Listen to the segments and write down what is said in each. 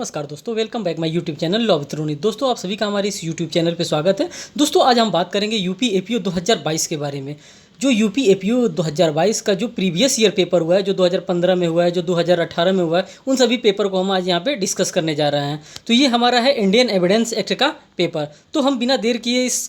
नमस्कार दोस्तों, welcome back my YouTube channel law with Ronit. दोस्तों, आप सभी का हमारे इस यूट्यूब चैनल पे स्वागत है। दोस्तों, आज हम बात करेंगे यूपी एपीओ 2022 के बारे में। जो यूपी एपीओ 2022 का जो प्रीवियस ईयर पेपर हुआ है, जो 2015 में हुआ है, जो 2018 में हुआ है, उन सभी पेपर को हम आज यहाँ पे डिस्कस करने जा रहे हैं। तो ये हमारा है इंडियन एविडेंस एक्ट का पेपर। तो हम बिना देर किए इस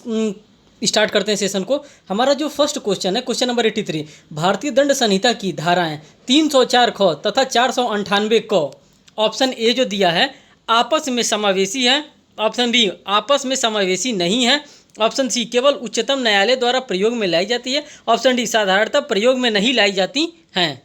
स्टार्ट करते हैं सेशन को। हमारा जो फर्स्ट क्वेश्चन है, क्वेश्चन नंबर 83, भारतीय दंड संहिता की धाराएं 304 ख तथा 498 क ऑप्शन ए जो दिया है आपस में समावेशी है, ऑप्शन बी आपस में समावेशी नहीं है, ऑप्शन सी केवल उच्चतम न्यायालय द्वारा प्रयोग में लाई जाती है, ऑप्शन डी साधारणतः प्रयोग में नहीं लाई जाती हैं।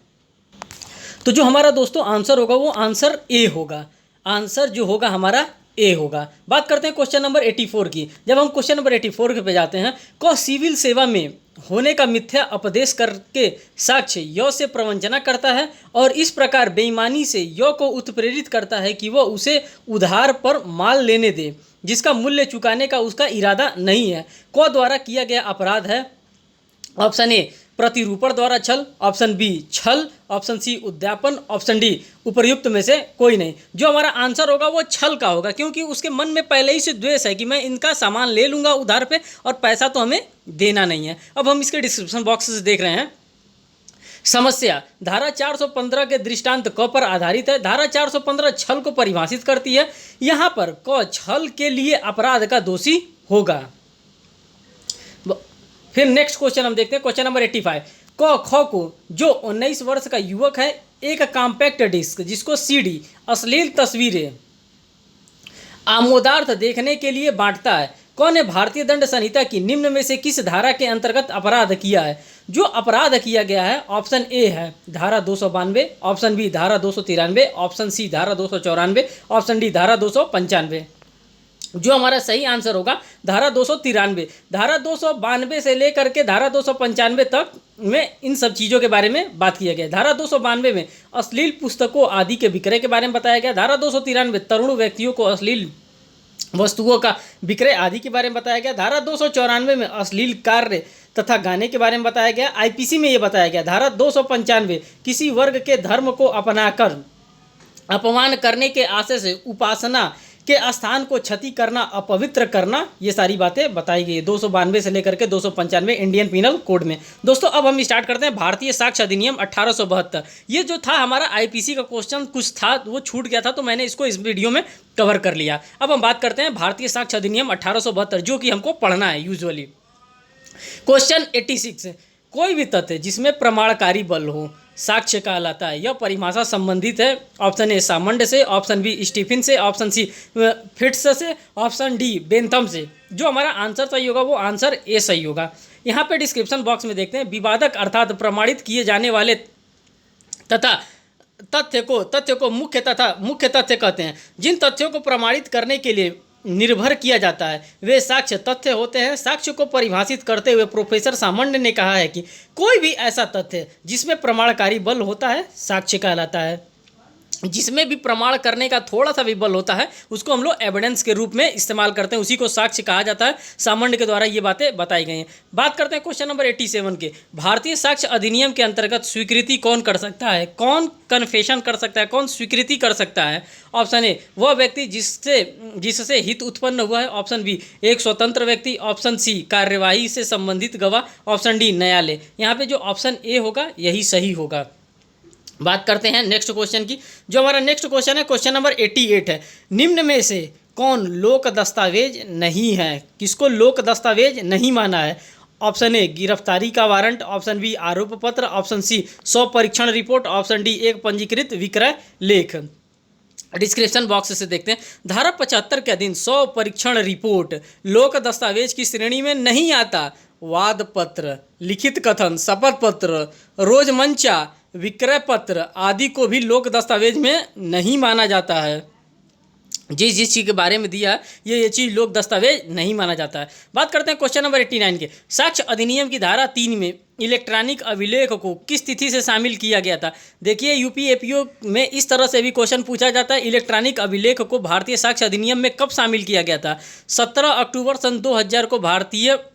तो जो हमारा दोस्तों आंसर होगा वो आंसर ए होगा। आंसर जो होगा हमारा ए होगा। बात करते हैं क्वेश्चन नंबर 84 की। जब हम क्वेश्चन नंबर 84 पे जाते हैं, को सिविल सेवा में होने का मिथ्या उपदेश करके साक्ष्य य से प्रवंचना करता है और इस प्रकार बेईमानी से य को उत्प्रेरित करता है कि वह उसे उधार पर माल लेने दे जिसका मूल्य चुकाने का उसका इरादा नहीं है। को द्वारा किया गया अपराध है ऑप्शन ए प्रतिरूपण द्वारा छल, ऑप्शन बी छल, ऑप्शन सी उद्यापन, ऑप्शन डी उपर्युक्त में से कोई नहीं। जो हमारा आंसर होगा वो छल का होगा, क्योंकि उसके मन में पहले ही से द्वेष है कि मैं इनका सामान ले लूँगा उधार पे और पैसा तो हमें देना नहीं है। अब हम इसके डिस्क्रिप्शन बॉक्स से देख रहे हैं। समस्या धारा 415 के दृष्टांत क पर आधारित है। धारा 415 छल को परिभाषित करती है। यहाँ पर क छल के लिए अपराध का दोषी होगा। फिर नेक्स्ट क्वेश्चन हम देखते हैं, क्वेश्चन नंबर 85, क ख को जो 19 वर्ष का युवक है एक कॉम्पैक्ट डिस्क जिसको सीडी अश्लील तस्वीरें आमोदार्थ देखने के लिए बांटता है, कौन ने भारतीय दंड संहिता की निम्न में से किस धारा के अंतर्गत अपराध किया है? जो अपराध किया गया है ऑप्शन ए है धारा 292, ऑप्शन बी धारा 293, ऑप्शन सी धारा 294, ऑप्शन डी धारा 295। जो हमारा सही आंसर होगा धारा 293। धारा 292 से लेकर के धारा 295 तक में इन सब चीज़ों के बारे में बात किया गया। धारा 292 में अश्लील पुस्तकों आदि के विक्रय के बारे में बताया गया। धारा 293 तरुण व्यक्तियों को अश्लील वस्तुओं का विक्रय आदि के बारे में बताया गया। धारा 294 में अश्लील कार्य तथा गाने के बारे में बताया गया। आईपीसी में ये बताया गया। धारा 295 किसी वर्ग के धर्म को अपनाकर अपमान करने के आशय से उपासना के स्थान को क्षति करना, अपवित्र करना, ये सारी बातें बताई गई है 292 से लेकर के 295 इंडियन पिनल कोड में। दोस्तों, अब हम स्टार्ट करते हैं भारतीय साक्ष्य अधिनियम 1872। ये जो था हमारा आईपीसी का क्वेश्चन कुछ था वो छूट गया था, तो मैंने इसको इस वीडियो में कवर कर लिया। अब हम बात करते हैं भारतीय साक्ष्य अधिनियम 1872 जो कि हमको पढ़ना है यूजुअली। क्वेश्चन 86, कोई भी तथ्य जिसमें प्रमाणकारी बल हो साक्ष्य कहलाता है। यह परिभाषा संबंधित है ऑप्शन ए सामंड से, ऑप्शन बी स्टीफन से, ऑप्शन सी फिट्स से, ऑप्शन डी बेंथम से। जो हमारा आंसर सही होगा वो आंसर ए सही होगा। यहाँ पे डिस्क्रिप्शन बॉक्स में देखते हैं, विवादक अर्थात प्रमाणित किए जाने वाले तथा तथ्य को मुख्य तथ्य कहते हैं। जिन तथ्यों को प्रमाणित करने के लिए निर्भर किया जाता है वे साक्ष्य तथ्य होते हैं। साक्ष्य को परिभाषित करते हुए प्रोफेसर सामंड ने कहा है कि कोई भी ऐसा तथ्य जिसमें प्रमाणकारी बल होता है साक्ष्य कहलाता है। जिसमें भी प्रमाण करने का थोड़ा सा भी बल होता है उसको हम लोग एविडेंस के रूप में इस्तेमाल करते हैं, उसी को साक्ष्य कहा जाता है। सामंड के द्वारा ये बातें बताई गई हैं। बात करते हैं क्वेश्चन नंबर 87 के। भारतीय साक्ष्य अधिनियम के अंतर्गत स्वीकृति कौन कर सकता है? कौन कन्फेशन कर सकता है? कौन स्वीकृति कर सकता है? ऑप्शन ए वह व्यक्ति जिससे हित उत्पन्न हुआ है, ऑप्शन बी एक स्वतंत्र व्यक्ति, ऑप्शन सी कार्यवाही से संबंधित गवाह, ऑप्शन डी न्यायालय। यहाँ पे जो ऑप्शन ए होगा यही सही होगा। बात करते हैं नेक्स्ट क्वेश्चन की। जो हमारा नेक्स्ट क्वेश्चन है क्वेश्चन नंबर 88 है, निम्न में से कौन लोक दस्तावेज नहीं है? किसको लोक दस्तावेज नहीं माना है? ऑप्शन ए गिरफ्तारी का वारंट, ऑप्शन बी आरोप पत्र, ऑप्शन सी 100 परीक्षण रिपोर्ट, ऑप्शन डी एक पंजीकृत विक्रय लेख। डिस्क्रिप्शन बॉक्स से देखते हैं, धारा 75 के अधीन 100 परीक्षण रिपोर्ट लोक दस्तावेज की श्रेणी में नहीं आता। वाद पत्र, लिखित कथन, शपथ पत्र, रोजमंचा, विक्रय पत्र आदि को भी लोक दस्तावेज में नहीं माना जाता है। जिस चीज़ के बारे में दिया है ये चीज़ लोक दस्तावेज नहीं माना जाता है। बात करते हैं क्वेश्चन नंबर 89 के। साक्ष्य अधिनियम की धारा 3 में इलेक्ट्रॉनिक अभिलेख को किस तिथि से शामिल किया गया था? देखिए यूपीएपीओ में इस तरह से भी क्वेश्चन पूछा जाता है, इलेक्ट्रॉनिक अभिलेख को भारतीय साक्ष्य अधिनियम में कब शामिल किया गया था? 17 अक्टूबर सन 2000 को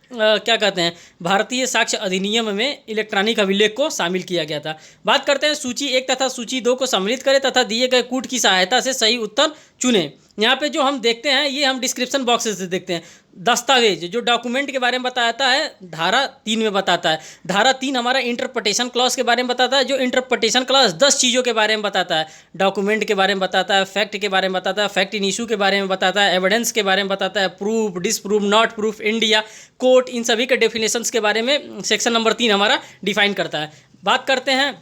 क्या कहते हैं, भारतीय साक्ष्य अधिनियम में इलेक्ट्रॉनिक अभिलेख को शामिल किया गया था। बात करते हैं सूची 1 तथा सूची 2 को सम्मिलित करें तथा दिए गए कूट की सहायता से सही उत्तर चुनें। यहाँ पे जो हम देखते हैं ये हम डिस्क्रिप्शन बॉक्स से देखते हैं। दस्तावेज जो डॉक्यूमेंट के बारे में बताता है धारा 3 में बताता है। धारा 3 हमारा इंटरप्रिटेशन क्लॉज के बारे में बताता है, जो इंटरप्रिटेशन क्लॉज 10 चीज़ों के बारे में बताता है। डॉक्यूमेंट के बारे में बताता है, फैक्ट के बारे में बताता है, फैक्ट इन इशू के बारे में बताता है, एविडेंस के बारे में बताता है, proof, disproof, not proof, India, court, इन सभी के डेफिनेशंस के बारे में सेक्शन नंबर 3 हमारा डिफाइन करता है। बात करते हैं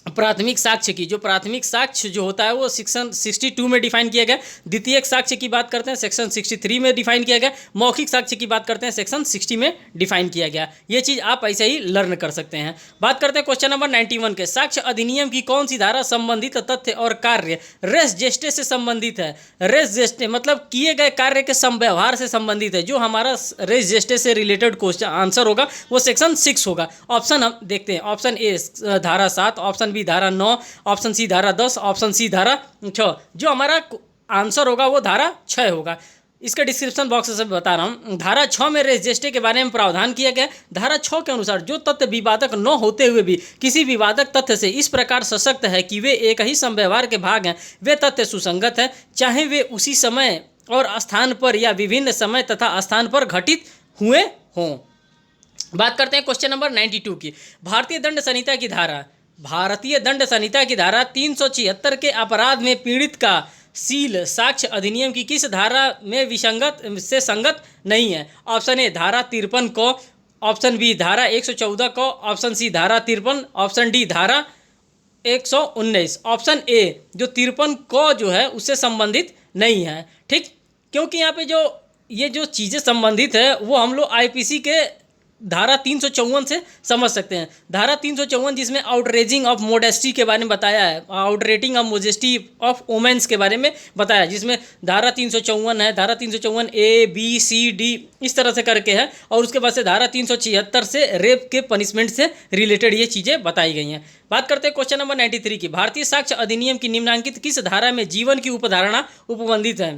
प्राथमिक साक्ष्य की। जो प्राथमिक साक्ष्य जो होता है वो सेक्शन 62 में डिफाइन किया गया। द्वितीयक साक्ष्य की बात करते हैं सेक्शन 63 में डिफाइन किया गया। मौखिक साक्ष्य की बात करते हैं सेक्शन 60 में डिफाइन किया गया। ये चीज़ आप ऐसे ही लर्न कर सकते हैं। बात करते हैं क्वेश्चन नंबर 91 के। साक्ष्य अधिनियम की कौन सी धारा संबंधित तथ्य और कार्य रेस जेस्टे से संबंधित है? रेस जेस्टे मतलब किए गए कार्य के व्यवहार से संबंधित है। जो हमारा रेस जेस्टे से रिलेटेड क्वेश्चन आंसर होगा वो सेक्शन 6 होगा। ऑप्शन हम देखते हैं। ऑप्शन ए धारा 7, ऑप्शन बी धारा 9, ऑप्शन सी धारा 10, ऑप्शन सी धारा 6। जो हमारा आंसर होगा वो धारा 6 होगा। इसका डिस्क्रिप्शन बॉक्स से बता रहा हूँ। धारा 6 में रेस जेस्टे के बारे में प्रावधान किया गया। धारा 6 के अनुसार जो तथ्य विवादक न होते हुए भी किसी विवादक तथ्य से इस प्रकार सशक्त है कि वे एक ही समव्यवहार के भाग हैं, वे तथ्य सुसंगत है, चाहे वे उसी समय और स्थान पर या विभिन्न समय तथा स्थान पर घटित हुए हों। बात करते हैं क्वेश्चन नंबर 92 की। भारतीय दंड संहिता की धारा 376 के अपराध में पीड़ित का सील साक्ष्य अधिनियम की किस धारा में संगत नहीं है? ऑप्शन ए धारा 53 को, ऑप्शन बी धारा 114 को, ऑप्शन सी धारा 53, ऑप्शन डी धारा 119। ऑप्शन ए जो 53 को जो है उससे संबंधित नहीं है। ठीक, क्योंकि यहाँ पे ये जो चीज़ें संबंधित है वो हम लोग आईपीसी के धारा 354 से समझ सकते हैं। धारा 354 जिसमें आउटरेजिंग ऑफ मोडेस्टी के बारे में बताया है, आउटरेटिंग ऑफ मोजेस्टी ऑफ वुमेन्स के बारे में बताया, जिसमें धारा 354 है। धारा 354 ए बी सी डी इस तरह से करके है, और उसके बाद से धारा 376 से रेप के पनिशमेंट से रिलेटेड ये चीज़ें बताई गई हैं। बात करते हैं क्वेश्चन नंबर 93 की। भारतीय साक्ष्य अधिनियम की निम्नलिखित किस धारा में जीवन की उपधारणा उपबंधित है?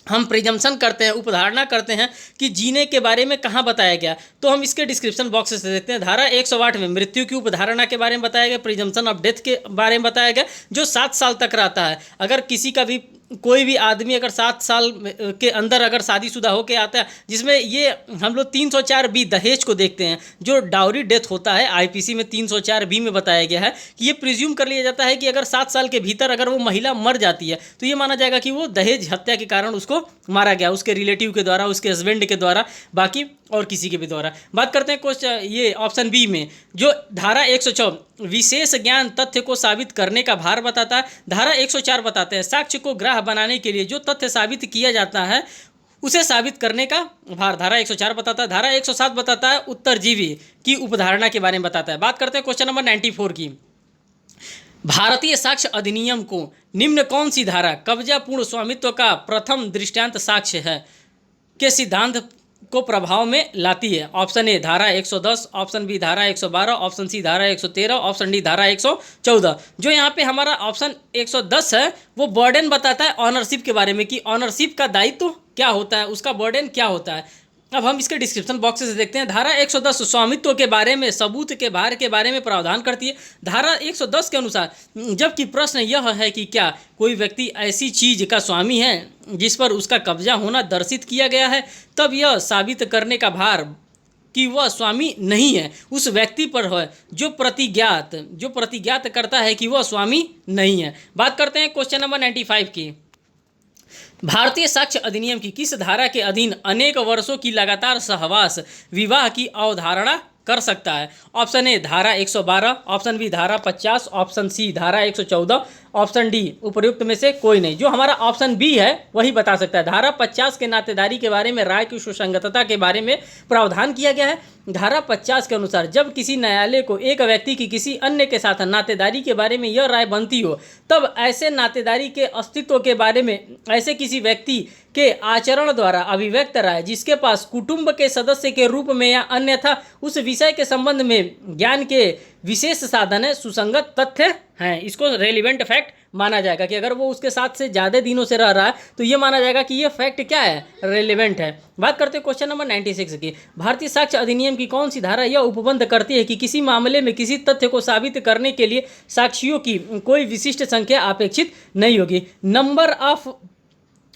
हम प्रिजम्पशन करते हैं, उपधारणा करते हैं कि जीने के बारे में कहाँ बताया गया, तो हम इसके डिस्क्रिप्शन बॉक्स से देखते हैं। धारा 108 में मृत्यु की उपधारणा के बारे में बताया गया, प्रिजम्पशन ऑफ डेथ के बारे में बताया गया, जो 7 साल तक रहता है। अगर किसी का भी कोई भी आदमी अगर 7 साल के अंदर अगर शादीशुदा होकर आता है, जिसमें ये हम लोग 304 बी दहेज को देखते हैं, जो डाउरी डेथ होता है आईपीसी में 304 बी में बताया गया है कि ये प्रिज्यूम कर लिया जाता है कि अगर 7 साल के भीतर अगर वो महिला मर जाती है तो ये माना जाएगा कि वो दहेज हत्या के कारण उसको मारा गया, उसके रिलेटिव के द्वारा, उसके हस्बैंड के द्वारा, बाकी और किसी के भी द्वारा। बात करते हैं क्वेश्चन ये ऑप्शन बी में, जो धारा 104 विशेष ज्ञान तथ्य को साबित करने का भार बताता है। धारा 104 बताते हैं साक्ष्य को ग्राह्य बनाने के लिए जो तथ्य साबित किया जाता है उसे साबित करने का भार धारा 104 बताता है। धारा 107 बताता है उत्तरजीवी की उपधारणा के बारे में बताता है। बात करते हैं क्वेश्चन नंबर 94 की। भारतीय साक्ष्य अधिनियम को निम्न कौन सी धारा कब्जा पूर्ण स्वामित्व का प्रथम दृष्टांत साक्ष्य है के सिद्धांत को प्रभाव में लाती है? ऑप्शन ए धारा 110, ऑप्शन बी धारा 112, ऑप्शन सी धारा 113, ऑप्शन डी धारा 114। जो यहाँ पे हमारा ऑप्शन 110 है वो बर्डन बताता है ऑनरशिप के बारे में कि ऑनरशिप का दायित्व क्या होता है, उसका बर्डन क्या होता है। अब हम इसके डिस्क्रिप्शन बॉक्स से देखते हैं। धारा 110 स्वामित्व के बारे में सबूत के भार के बारे में प्रावधान करती है। धारा 110 के अनुसार जबकि प्रश्न यह है कि क्या कोई व्यक्ति ऐसी चीज़ का स्वामी है जिस पर उसका कब्जा होना दर्शित किया गया है, तब यह साबित करने का भार कि वह स्वामी नहीं है उस व्यक्ति पर है जो प्रतिज्ञात करता है कि वह स्वामी नहीं है। बात करते हैं क्वेश्चन नंबर 95 की। भारतीय साक्ष्य अधिनियम की किस धारा के अधीन अनेक वर्षों की लगातार सहवास विवाह की अवधारणा कर सकता है? ऑप्शन ए धारा 112, ऑप्शन बी धारा 50, ऑप्शन सी धारा 114, ऑप्शन डी उपर्युक्त में से कोई नहीं। जो हमारा ऑप्शन बी है वही बता सकता है। धारा 50 के नातेदारी के बारे में राय की सुसंगतता के बारे में प्रावधान किया गया है। धारा 50 के अनुसार जब किसी न्यायालय को एक व्यक्ति की किसी अन्य के साथ नातेदारी के बारे में यह राय बनती हो, तब ऐसे नातेदारी के अस्तित्व के बारे में ऐसे किसी व्यक्ति के आचरण द्वारा अभिव्यक्त राय जिसके पास कुटुंब के सदस्य के रूप में या अन्यथा उस विषय के संबंध में ज्ञान के विशेष साधन है, सुसंगत तथ्य हैं, इसको रेलिवेंट फैक्ट माना जाएगा। कि अगर वो उसके साथ से ज़्यादा दिनों से रह रहा है तो ये माना जाएगा कि ये फैक्ट क्या है, रेलिवेंट है। बात करते हैं क्वेश्चन नंबर 96 की। भारतीय साक्ष्य अधिनियम की कौन सी धारा यह उपबंध करती है कि किसी मामले में किसी तथ्य को साबित करने के लिए साक्षियों की कोई विशिष्ट संख्या अपेक्षित नहीं होगी। नंबर ऑफ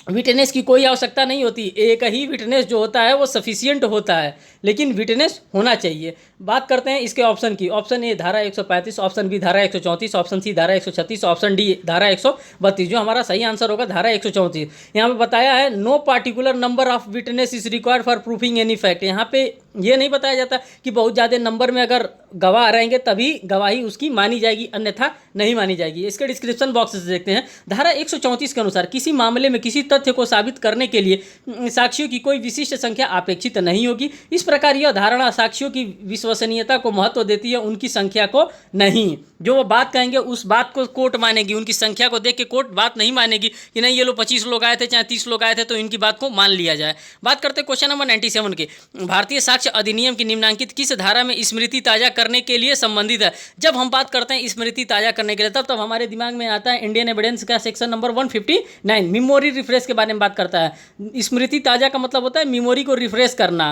विटनेस की कोई आवश्यकता नहीं होती, एक ही विटनेस जो होता है वो सफिशियंट होता है, लेकिन विटनेस होना चाहिए। बात करते हैं इसके ऑप्शन की। ऑप्शन ए धारा 135, ऑप्शन बी धारा 134, ऑप्शन सी धारा 136, ऑप्शन डी धारा 132। जो हमारा सही आंसर होगा धारा 134। यहाँ पे बताया है no particular number of witness is required for proofing any fact. यहाँ पे ये नहीं बताया जाता कि बहुत ज़्यादा नंबर में अगर गवाह रहेंगे तभी गवाही उसकी मानी जाएगी, अन्यथा नहीं मानी जाएगी। इसके डिस्क्रिप्शन बॉक्स से देखते हैं। धारा 134 के अनुसार किसी मामले में किसी तथ्य को साबित करने के लिए साक्षियों की कोई विशिष्ट संख्या अपेक्षित नहीं होगी। इस प्रकार यह धारणा साक्षियों की विश्वसनीयता को महत्व देती है, उनकी संख्या को नहीं। जो वो बात कहेंगे उस बात को कोर्ट मानेगी, उनकी संख्या को देख के कोर्ट बात नहीं मानेगी कि नहीं ये लोग 25 लोग आए थे चाहे 30 लोग आए थे तो इनकी बात को मान लिया जाए। बात करते हैं क्वेश्चन नंबर 97 के। भारतीय साक्ष्य अधिनियम की निम्नांकित किस धारा में स्मृति ताज़ा करने के लिए संबंधित है? जब हम बात करते हैं स्मृति ताज़ा करने के लिए तब हमारे दिमाग में आता है इंडियन एविडेंस का सेक्शन नंबर 159 मेमोरी रिफ्रेश के बारे में बात करता है। स्मृति ताज़ा का मतलब होता है मेमोरी को रिफ्रेश करना।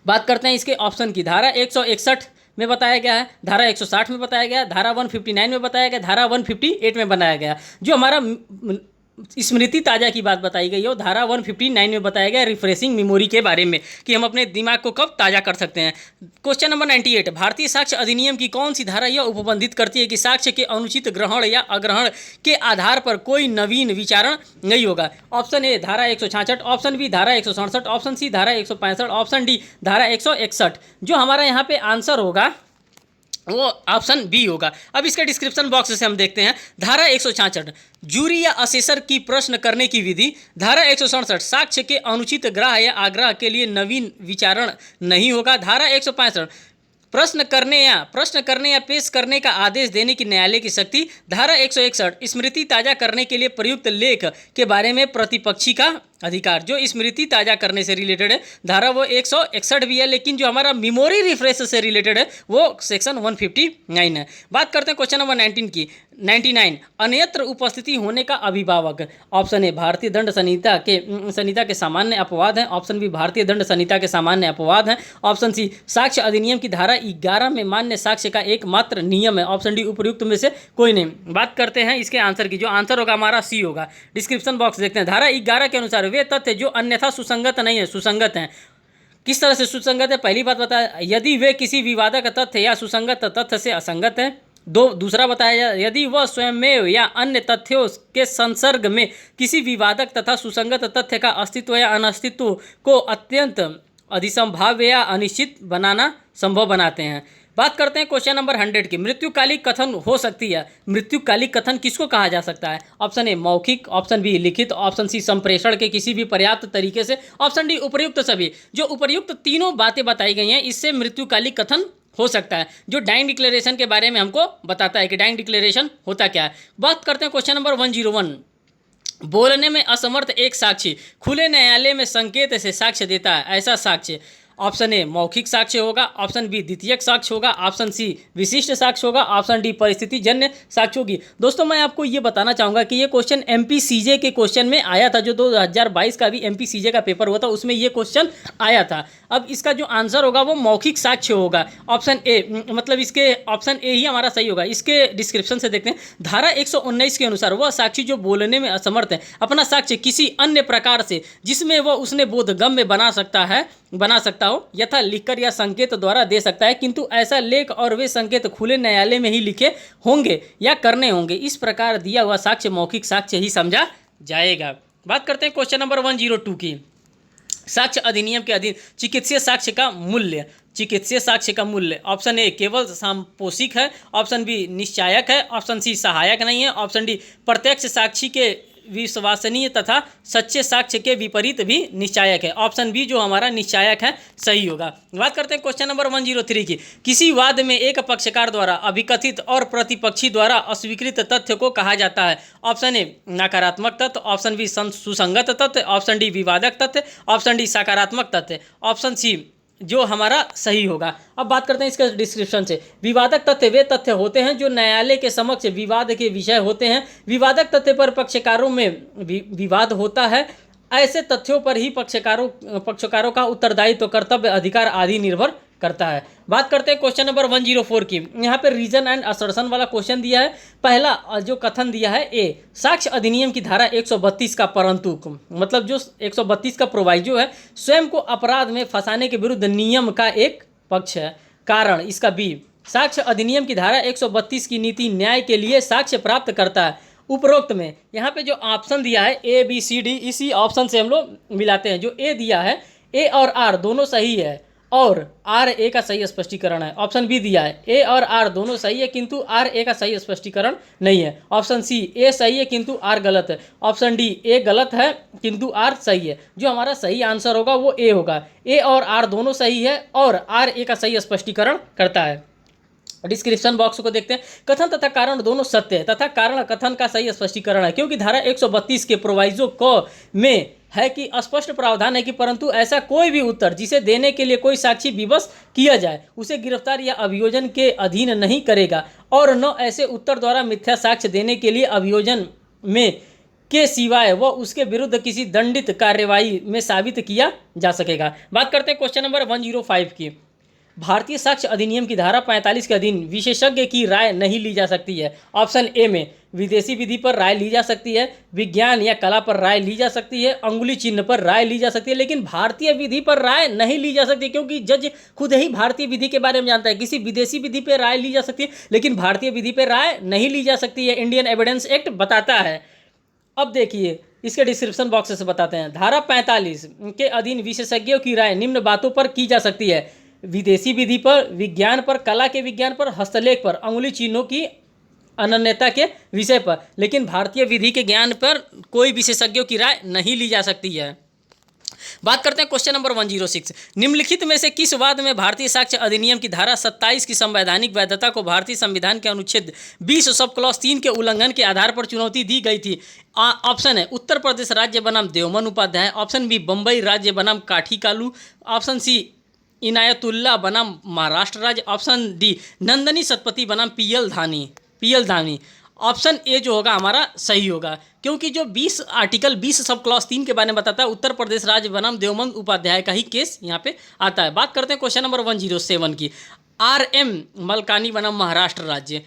बात करते हैं इसके ऑप्शन की। धारा 161 में बताया गया है, धारा 160 में बताया गया, धारा 159 में बताया गया, धारा 158 में बनाया गया। जो हमारा स्मृति ताज़ा की बात बताई गई है वो धारा 159 में बताया गया रिफ्रेशिंग मेमोरी के बारे में कि हम अपने दिमाग को कब ताज़ा कर सकते हैं। Question number 98। भारतीय साक्ष्य अधिनियम की कौन सी धारा यह उपबंधित करती है कि साक्ष्य के अनुचित ग्रहण या अग्रहण के आधार पर कोई नवीन विचारण नहीं होगा? ऑप्शन ए धारा 166, ऑप्शन बी धारा 167, ऑप्शन सी धारा 165, ऑप्शन डी धारा 161। जो हमारा यहाँ पे आंसर होगा वो ऑप्शन बी होगा। अब इसके डिस्क्रिप्शन बॉक्स से हम देखते हैं। धारा 166 जूरी या असेसर की प्रश्न करने की विधि। धारा 167 साक्ष्य के अनुचित ग्राह या आग्रह के लिए नवीन विचारण नहीं होगा। धारा 165 प्रश्न करने या पेश करने का आदेश देने की न्यायालय की शक्ति। धारा 161 स्मृति ताज़ा करने के लिए प्रयुक्त लेख के बारे में प्रतिपक्षी का अधिकार। जो स्मृति ताज़ा करने से रिलेटेड है धारा वो 161 भी है, लेकिन जो हमारा मेमोरी रिफ्रेश से रिलेटेड है वो सेक्शन 159 है। बात करते हैं क्वेश्चन नंबर 99 अन्यत्र उपस्थिति होने का अभिभावक। ऑप्शन ए भारतीय दंड संहिता के सामान्य अपवाद हैं, ऑप्शन बी भारतीय दंड संहिता के सामान्य अपवाद हैं, ऑप्शन सी साक्ष्य अधिनियम की धारा 11 में मान्य साक्ष्य का एकमात्र नियम है, ऑप्शन डी उपयुक्त में से कोई नहीं। बात करते हैं इसके आंसर की। जो आंसर होगा हमारा सी होगा। डिस्क्रिप्शन बॉक्स देखते हैं। धारा 11 के अनुसार वे तथ्य जो अन्यथा सुसंगत नहीं है सुसंगत हैं। किस तरह से सुसंगत है? पहली बात बताया यदि वे किसी विवादक तथ्य या सुसंगत तथ्य से असंगत है। दूसरा बताया यदि वह स्वयं या अन्य तथ्यों के संसर्ग में किसी विवादक तथा सुसंगत तथ्य का अस्तित्व या अनस्तित्व को अत्यंत अधिसंभाव्य या अनिश्चित बनाना संभव बनाते हैं। बात करते हैं क्वेश्चन नंबर 100 की। मृत्युकालिक कथन हो सकती है। मृत्युकालिक कथन किसको कहा जा सकता है? ऑप्शन ए मौखिक, ऑप्शन बी लिखित, ऑप्शन सी संप्रेषण के किसी भी पर्याप्त तरीके से, ऑप्शन डी उपर्युक्त सभी। जो उपर्युक्त तीनों बातें बताई गई हैं इससे मृत्युकालिक कथन हो सकता है। जो डाइंग डिक्लेरेशन के बारे में हमको बताता है कि डाइंग डिक्लेरेशन होता क्या है। बात करते हैं क्वेश्चन नंबर 101। बोलने में असमर्थ एक साक्षी खुले न्यायालय में संकेत से साक्ष्य देता है, ऐसा साक्ष्य। ऑप्शन ए मौखिक साक्ष्य होगा, ऑप्शन बी द्वितीयक साक्ष्य होगा, ऑप्शन सी विशिष्ट साक्ष्य होगा, ऑप्शन डी परिस्थिति जन्य साक्ष्य होगी। दोस्तों मैं आपको ये बताना चाहूँगा कि ये क्वेश्चन MPCJ के क्वेश्चन में आया था। जो 2022 का भी MPCJ का पेपर हुआ था उसमें ये क्वेश्चन आया था। अब इसका जो आंसर होगा वो मौखिक साक्ष्य होगा। ऑप्शन ए मतलब इसके ऑप्शन ए ही हमारा सही होगा। इसके डिस्क्रिप्शन से देखते हैं। धारा 119 के अनुसार वह साक्षी जो बोलने में असमर्थ है अपना साक्ष्य किसी अन्य प्रकार से जिसमें वह उसने बोधगम्य बना सकता हो यथा लिखकर या संकेत द्वारा दे सकता है, किंतु ऐसा लेख और वे संकेत खुले न्यायालय में ही लिखे होंगे या करने होंगे। इस प्रकार दिया हुआ साक्ष्य मौखिक साक्ष्य ही समझा जाएगा। बात करते हैं क्वेश्चन नंबर 102 की। साक्ष्य अधिनियम के अधीन चिकित्सीय साक्ष्य का मूल्य। चिकित्सीय साक्ष्य का मूल्य। ऑप्शन ए केवल संपोषिक है, ऑप्शन बी निश्चायक है, ऑप्शन सी सहायक नहीं है, ऑप्शन डी प्रत्यक्ष साक्षी के विश्वसनीय तथा सच्चे साक्ष्य के विपरीत भी निश्चायक है। ऑप्शन बी जो हमारा निश्चायक है सही होगा। बात करते हैं क्वेश्चन नंबर 103 की। किसी वाद में एक पक्षकार द्वारा अभिकथित और प्रतिपक्षी द्वारा अस्वीकृत तथ्य को कहा जाता है। ऑप्शन ए नकारात्मक तथ्य, ऑप्शन बी सुसंगत तथ्य, ऑप्शन डी विवादक तथ्य, ऑप्शन डी सकारात्मक तथ्य, ऑप्शन सी जो हमारा सही होगा। अब बात करते हैं इसके डिस्क्रिप्शन से। विवादक तथ्य वे तथ्य होते हैं जो न्यायालय के समक्ष विवाद के विषय होते हैं। विवादक तथ्य पर पक्षकारों में विवाद होता है। ऐसे तथ्यों पर ही पक्षकारों का उत्तरदायित्व, कर्तव्य, अधिकार आदि निर्भर करता है। बात करते हैं क्वेश्चन नंबर 104 की। यहाँ पे रीजन एंड असर्शन वाला क्वेश्चन दिया है। पहला जो कथन दिया है ए, साक्ष्य अधिनियम की धारा 132 का परंतु, मतलब जो 132 का प्रोवाइजो है स्वयं को अपराध में फंसाने के विरुद्ध नियम का एक पक्ष है। कारण इसका बी, साक्ष्य अधिनियम की धारा 132 की नीति न्याय के लिए साक्ष्य प्राप्त करता है। उपरोक्त में यहाँ पे जो ऑप्शन दिया है ए बी सी डी, इसी ऑप्शन से हम लोग मिलाते हैं। जो ए दिया है, ए और आर दोनों सही है और आर ए का सही स्पष्टीकरण है। ऑप्शन बी दिया है ए और आर दोनों सही है किंतु आर ए का सही स्पष्टीकरण नहीं है। ऑप्शन सी ए सही है किंतु आर गलत है। ऑप्शन डी ए गलत है किंतु आर सही है। जो हमारा सही आंसर होगा वो ए होगा। ए और आर दोनों सही है और आर ए का सही स्पष्टीकरण करता है। डिस्क्रिप्शन बॉक्स को देखते हैं। कथन तथा कारण दोनों सत्य है तथा कारण कथन का सही स्पष्टीकरण है, क्योंकि धारा 132 के प्रोवाइजो को में है कि स्पष्ट प्रावधान है कि परंतु ऐसा कोई भी उत्तर जिसे देने के लिए कोई साक्षी विवश किया जाए उसे गिरफ्तार या अभियोजन के अधीन नहीं करेगा, और न ऐसे उत्तर द्वारा मिथ्या साक्ष्य देने के लिए अभियोजन में के सिवाय वह उसके विरुद्ध किसी दंडित कार्यवाही में साबित किया जा सकेगा। बात करते हैं क्वेश्चन नंबर 105 की। भारतीय साक्ष्य अधिनियम की धारा 45 के अधीन विशेषज्ञ की राय नहीं ली जा सकती है। ऑप्शन ए में विदेशी विधि पर राय ली जा सकती है, विज्ञान या कला पर राय ली जा सकती है, अंगुली चिन्ह पर राय ली जा सकती है, लेकिन भारतीय विधि पर राय नहीं ली जा सकती, क्योंकि जज खुद ही भारतीय विधि के बारे में जानता है। किसी विदेशी विधि पर राय ली जा सकती है लेकिन भारतीय विधि पर राय नहीं ली जा सकती है, इंडियन एविडेंस एक्ट बताता है। अब देखिए इसके डिस्क्रिप्शन बॉक्स से बताते हैं। धारा 45 के अधीन विशेषज्ञों की राय निम्न बातों पर की जा सकती है: विदेशी विधि पर, विज्ञान पर, कला के विज्ञान पर, हस्तलेख पर, अंगुली चिन्हों की अनन्यता के विषय पर, लेकिन भारतीय विधि के ज्ञान पर कोई विशेषज्ञों की राय नहीं ली जा सकती है। बात करते हैं क्वेश्चन नंबर 106। निम्नलिखित में से किस वाद में भारतीय साक्ष्य अधिनियम की धारा 27 की संवैधानिक वैधता को भारतीय संविधान के अनुच्छेद 20 सब क्लॉज 3 के उल्लंघन के आधार पर चुनौती दी गई थी? ऑप्शन है उत्तर प्रदेश राज्य बनाम देवमन उपाध्याय, ऑप्शन बी बम्बई राज्य बनाम काठी कालू, ऑप्शन सी इनायतुल्ला बनाम महाराष्ट्र राज्य, ऑप्शन डी नंदनी सतपति बनाम पीएल धानी। ऑप्शन ए जो होगा हमारा सही होगा, क्योंकि जो 20 आर्टिकल 20 सब क्लॉज 3 के बारे में बताता है उत्तर प्रदेश राज्य बनाम देवमन उपाध्याय का ही केस यहाँ पे आता है। बात करते हैं क्वेश्चन नंबर 107 की। आरएम मलकानी बनाम महाराष्ट्र राज्य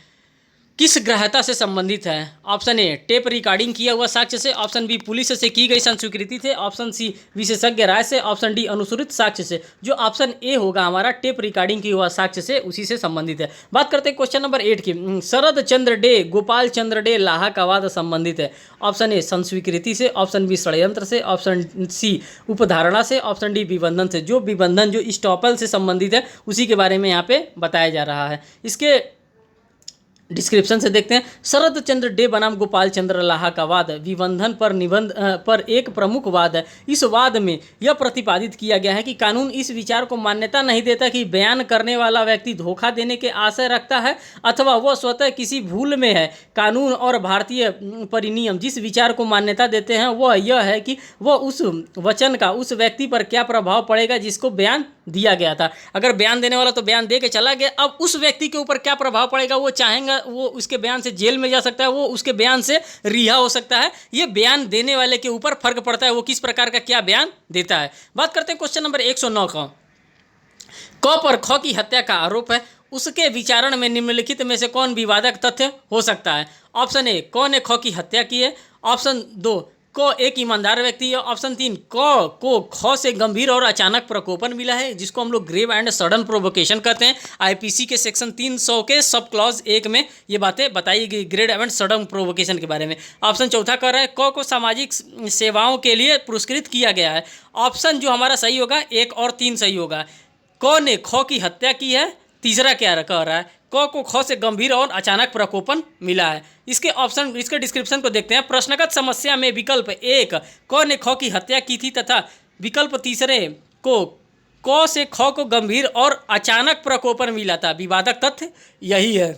किस ग्रहता से संबंधित है? ऑप्शन ए टेप रिकॉर्डिंग किया हुआ साक्ष्य से, ऑप्शन बी पुलिस से की गई संस्वीकृति से, ऑप्शन सी विशेषज्ञ राय से, ऑप्शन डी अनुसूचित साक्ष्य से। जो ऑप्शन ए होगा हमारा टेप रिकॉर्डिंग किया हुआ साक्ष्य से, उसी से संबंधित है। बात करते हैं क्वेश्चन नंबर 8 की। शरद चंद्र डे गोपाल चंद्र डे लाहा का वाद संबंधित है? ऑप्शन ए संस्वीकृति से, ऑप्शन बी षड्यंत्र से, ऑप्शन सी उपधारणा से, ऑप्शन डी विबंधन से। जो विबंधन जो स्टॉपल से संबंधित है उसी के बारे में यहाँ पे बताया जा रहा है। इसके डिस्क्रिप्शन से देखते हैं। शरद चंद्र डे बनाम गोपाल चंद्र लाहा का वाद विबंधन पर निबंध पर एक प्रमुख वाद है। इस वाद में यह प्रतिपादित किया गया है कि कानून इस विचार को मान्यता नहीं देता कि बयान करने वाला व्यक्ति धोखा देने के आशय रखता है अथवा वह स्वतः किसी भूल में है। कानून और भारतीय परिनियम जिस विचार को मान्यता देते हैं वह यह है कि वह उस वचन का उस व्यक्ति पर क्या प्रभाव पड़ेगा जिसको बयान दिया गया था। अगर बयान देने वाला तो बयान दे के चला गया, अब उस व्यक्ति के ऊपर क्या प्रभाव पड़ेगा, वो चाहेगा वो उसके बयान से जेल में जा सकता है, वो उसके बयान से रिहा हो सकता है। ये बयान देने वाले के ऊपर फर्क पड़ता है, वो किस प्रकार का क्या बयान देता है। बात करते हैं क्वेश्चन नंबर 109 का। क पर ख की हत्या का आरोप है, उसके विचारण में निम्नलिखित में से कौन विवादक तथ्य हो सकता है? ऑप्शन ए क ने ख की हत्या की है, ऑप्शन 2 क एक ईमानदार व्यक्ति है, ऑप्शन 3 क को ख से गंभीर और अचानक प्रकोपन मिला है जिसको हम लोग ग्रेव एंड सडन प्रोवोकेशन कहते हैं। आईपीसी के सेक्शन 300 के सब क्लॉज 1 में ये बातें बताई गई ग्रेव एंड सडन प्रोवोकेशन के बारे में। ऑप्शन चौथा कह रहा है क को सामाजिक सेवाओं के लिए पुरस्कृत किया गया है। ऑप्शन जो हमारा सही होगा 1 और 3 सही होगा। क ने ख की हत्या की है। तीसरा क्या कह रहा है, क को ख से गंभीर और अचानक प्रकोपन मिला है। इसके ऑप्शन, इसके डिस्क्रिप्शन को देखते हैं। प्रश्नगत समस्या में विकल्प एक क ने ख की हत्या की थी तथा विकल्प तीसरे को क से ख को गंभीर और अचानक प्रकोपन मिला था। विवादक तथ्य यही है।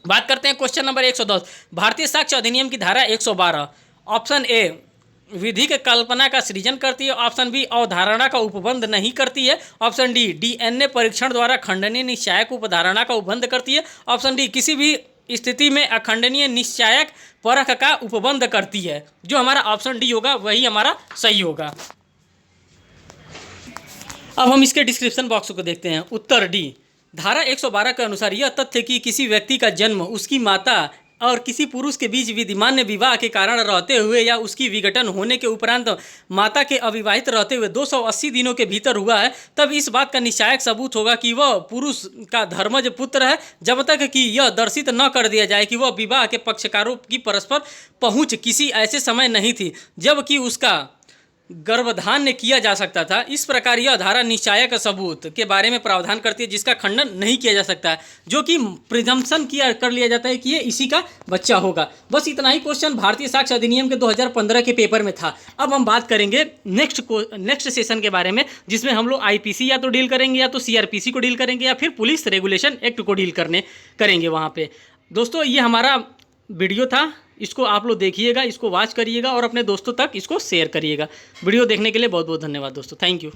बात करते हैं क्वेश्चन नंबर 110। भारतीय साक्ष्य अधिनियम की धारा 112 ऑप्शन ए विधि के कल्पना का सृजन करती है। ऑप्शन बी अवधारणा का उपबंध नहीं करती है। ऑप्शन डी डीएनए परीक्षण द्वारा खंडनीय निश्चायक उपधारणा का उपबंध करती है। ऑप्शन डी किसी भी स्थिति में अखंडनीय निश्चायक परख का उपबंध करती है। जो हमारा ऑप्शन डी होगा वही हमारा सही होगा। अब हम इसके डिस्क्रिप्शन बॉक्स को देखते हैं। उत्तर डी, धारा 112 के अनुसार यह तथ्य कि किसी व्यक्ति का जन्म उसकी माता और किसी पुरुष के बीच विद्यमान विवाह के कारण रहते हुए या उसकी विघटन होने के उपरांत माता के अविवाहित रहते हुए 280 दिनों के भीतर हुआ है, तब इस बात का निश्चायक सबूत होगा कि वह पुरुष का धर्मज पुत्र है, जब तक कि यह दर्शित न कर दिया जाए कि वह विवाह के पक्षकारों की परस्पर पहुंच किसी ऐसे समय नहीं थी जबकि उसका गर्भधान किया जा सकता था। इस प्रकार यह धारा निश्चायक सबूत के बारे में प्रावधान करती है जिसका खंडन नहीं किया जा सकता है, जो कि प्रिजम्पशन किया कर लिया जाता है कि ये इसी का बच्चा होगा। बस इतना ही क्वेश्चन भारतीय साक्ष्य अधिनियम के 2015 के पेपर में था। अब हम बात करेंगे नेक्स्ट सेशन के बारे में, जिसमें हम लोग आईपीसी या तो डील करेंगे या तो सीआरपीसी को डील करेंगे या फिर पुलिस रेगुलेशन एक्ट को डील करेंगे वहाँ पे। दोस्तों ये हमारा वीडियो था, इसको आप लोग देखिएगा, इसको वॉच करिएगा और अपने दोस्तों तक इसको शेयर करिएगा। वीडियो देखने के लिए बहुत बहुत धन्यवाद दोस्तों। Thank you.